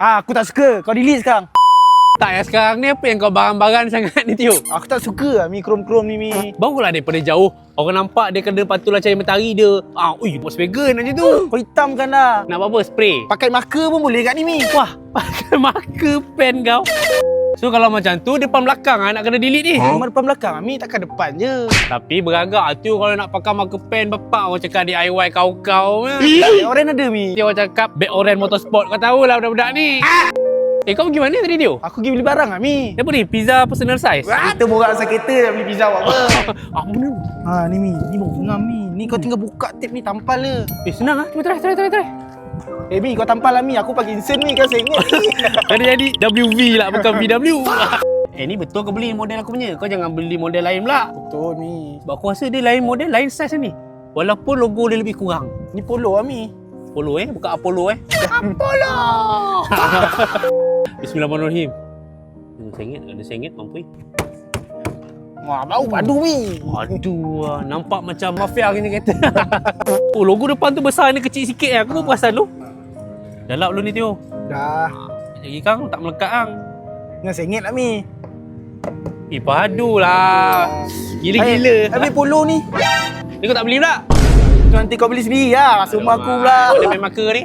Aku tak suka. Kau delete sekarang. Tak ya sekarang ni apa yang kau barang-barang sangat ni Tio? Aku tak suka Mi krom-krom ni Mi. Barulah daripada jauh orang nampak dia kena patutlah cari matahari dia. Ui Volkswagen macam tu. Kau hitamkan dah. Nak apa spray? Pakai marker pun boleh kat ni Mi. Wah, pakai marker pen kau. So kalau macam tu depan belakang nak kena delete ni. Cuma depan belakang Mi, takkan depan je. Tapi beragak tu kalau nak pakai marker pen bapak orang cakap DIY kau-kau. Orang ada Mi. Dia orang cakap Back Orange Motorsport. Kau tahulah budak-budak ni. Kau pergi mana tadi Tio? Aku pergi beli barang Mi. Apa ni? Pizza personal size? Kita borak asal kereta nak beli pizza buat apa? Apa benda? Ni Mi, ni baru ngam Mi. Ni kau tinggal buka tip ni, tampal je. Senang lah. Cuba try. Mi, kau tampal lah Mi. Aku pakai instant Mi, kau sengit ni. Tadi jadi WV lah, bukan VW. Ni betul kau beli model aku punya. Kau jangan beli model lain pula. Betul Mi. Sebab aku rasa dia lain model, lain size ni. Walaupun logo dia lebih kurang. Ni polo lah Mi. Polo bukan Apollo Apollo! Bismillahirrahmanirrahim. Ada sengit mampu. Wah, bau padu Mi. Aduh, nampak macam mafia ni kata. Logo depan tu besar ni kecil sikit aku pun perasan tu. Dah lap lu ni Tio. Dah. Jadi kang tak melekat kang. Dengan sengit lah Mi. Padu lah. Gila-gila. Habis polo ni. Ni kau tak beli pula? Nanti kau beli sendiri lah. Semua aku pula. Ada main marker ni.